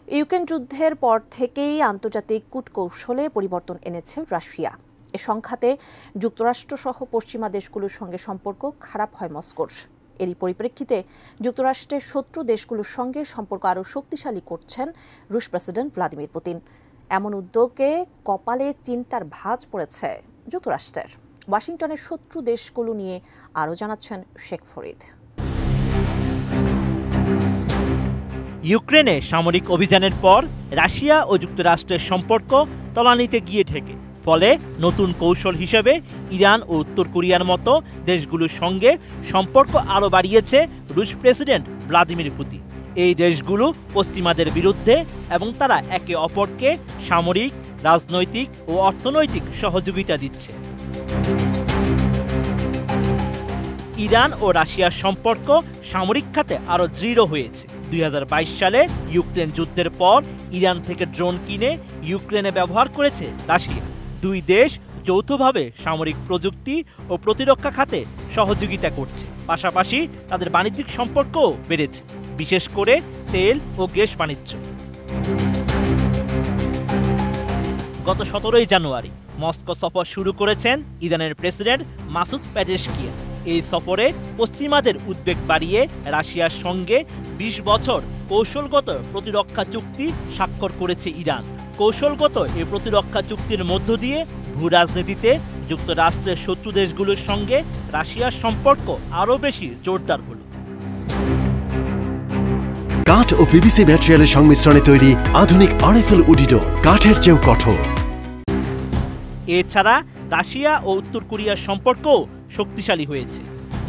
Ukraine যুদ্ধের পর থেকেই আন্তর্জাতিক কূটকৌশলে পরিবর্তন এনেছে রাশিয়া। এ সংঘাতে যুক্তরাষ্ট্রসহ পশ্চিমা দেশগুলোর সঙ্গে সম্পর্ক খারাপ হয় মস্কোর। এরই পরিপ্রেক্ষিতে যুক্তরাষ্ট্রের শত্রু দেশগুলোর সঙ্গে সম্পর্ক আরও শক্তিশালী করছেন রুশ প্রেসিডেন্ট ভ্লাদিমির পুতিন। এমন উদ্যোগে কপালে চিন্তার ভাঁজ পড়েছে যুক্তরাষ্ট্রের। ওয়াশিংটনের শত্রু দেশগুলো নিয়ে আরও জানাচ্ছেন শেখ ফরিদ। ইউক্রেনে সামরিক অভিযানের পর রাশিয়া ও যুক্তরাষ্ট্রের সম্পর্ক তলানিতে গিয়ে ঠেকে। ফলে নতুন কৌশল হিসেবে ইরান ও উত্তর কোরিয়ার মতো দেশগুলোর সঙ্গে সম্পর্ক আরও বাড়িয়েছে রুশ প্রেসিডেন্ট ভ্লাদিমির পুতিন। এই দেশগুলো পশ্চিমাদের বিরুদ্ধে এবং তারা একে অপরকে সামরিক, রাজনৈতিক ও অর্থনৈতিক সহযোগিতা দিচ্ছে। ইরান ও রাশিয়ার সম্পর্ক সামরিক খাতে আরও দৃঢ় হয়েছে। 2022 সালে ইউক্রেন যুদ্ধের পর ইরান থেকে ড্রোন কিনে ইউক্রেনে ব্যবহার করেছে রাশিয়া। দুই দেশ যৌথভাবে সামরিক প্রযুক্তি ও প্রতিরক্ষা খাতে সহযোগিতা করছে। পাশাপাশি তাদের বাণিজ্যিক সম্পর্কও বেড়েছে, বিশেষ করে তেল ও গ্যাস বাণিজ্য। গত 17 জানুয়ারি মস্কো সফর শুরু করেছেন ইরানের প্রেসিডেন্ট মাসুদ পেজেশকিয়ান। এই সফরে পশ্চিমাদের উদ্বেগ বাড়িয়ে রাশিয়ার সঙ্গে 20 বছর কৌশলগত প্রতিরক্ষা চুক্তি স্বাক্ষর করেছে ইরান। কৌশলগত এই প্রতিরক্ষা চুক্তির মধ্য দিয়ে ভূ রাজনীতিতে যুক্তরাষ্ট্রের শত্রু দেশগুলোর সঙ্গে রাশিয়ার সম্পর্ক আরও বেশি জোরদার হল। কাঠ ও পিভিসি ম্যাটেরিয়ালের সংমিশ্রণে তৈরি আধুনিক আরএফএল উডি ডোর, কাঠের চেয়েও কঠোর। এছাড়া রাশিয়া ও উত্তর কোরিয়ার সম্পর্কও শক্তিশালী হয়েছে।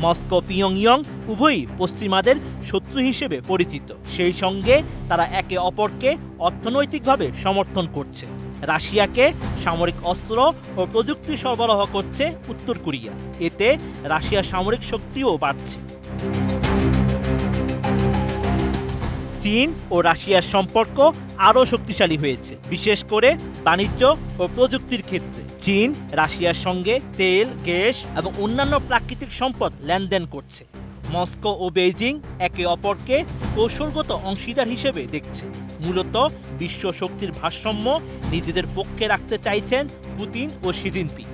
মস্কো, পিয়ংইয়ং উভয়ই পশ্চিমাদের শত্রু হিসেবে পরিচিত। সেই সঙ্গে তারা একে অপরকে অর্থনৈতিকভাবে সমর্থন করছে। রাশিয়াকে সামরিক অস্ত্র ও প্রযুক্তি সরবরাহ করছে উত্তর কোরিয়া। এতে রাশিয়ার সামরিক শক্তিও বাড়ছে। চীন ও রাশিয়ার সম্পর্ক আরও শক্তিশালী হয়েছে, বিশেষ করে বাণিজ্য ও প্রযুক্তির ক্ষেত্রে। চীন রাশিয়ার সঙ্গে তেল, গ্যাস এবং অন্যান্য প্রাকৃতিক সম্পদ লেনদেন করছে। মস্কো ও বেইজিং একে অপরকে কৌশলগত অংশীদার হিসেবে দেখছে। মূলত বিশ্ব শক্তির ভারসাম্য নিজেদের পক্ষে রাখতে চাইছেন পুতিন ও শি জিনপিং।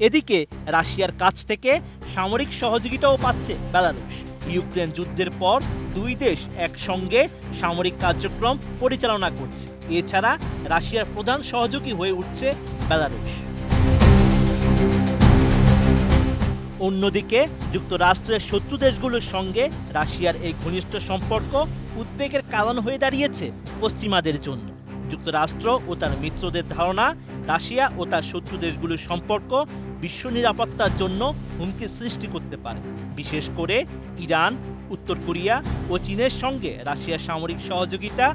এদিকে রাশিয়ার কাছ থেকে সামরিক সহযোগিতাও পাচ্ছে বেলারুশ। ইউক্রেন যুদ্ধের পর দুই দেশ একসঙ্গে সামরিক কার্যক্রম পরিচালনা করছে। এছাড়া রাশিয়ার প্রধান সহযোগী হয়ে উঠছে বেলারুশ। অন্যদিকে যুক্তরাষ্ট্রের শত্রু দেশগুলোর সঙ্গে রাশিয়ার এই ঘনিষ্ঠ সম্পর্ক উদ্বেগের কারণ হয়ে দাঁড়িয়েছে পশ্চিমাদের জন্য। যুক্তরাষ্ট্র ও তার মিত্রদের ধারণা, রাশিয়া ও তার শত্রু দেশগুলোর সম্পর্ক বিশ্ব নিরাপত্তার জন্য হুমকি সৃষ্টি করতে পারে। বিশেষ করে ইরান, উত্তর কোরিয়া ও চীনের সঙ্গে রাশিয়ার সামরিক সহযোগিতা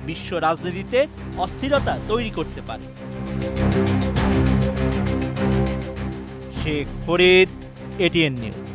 বিশ্ব রাজনীতিতে অস্থিরতা তৈরি করতে পারে। Sheikh Farid, ATN news.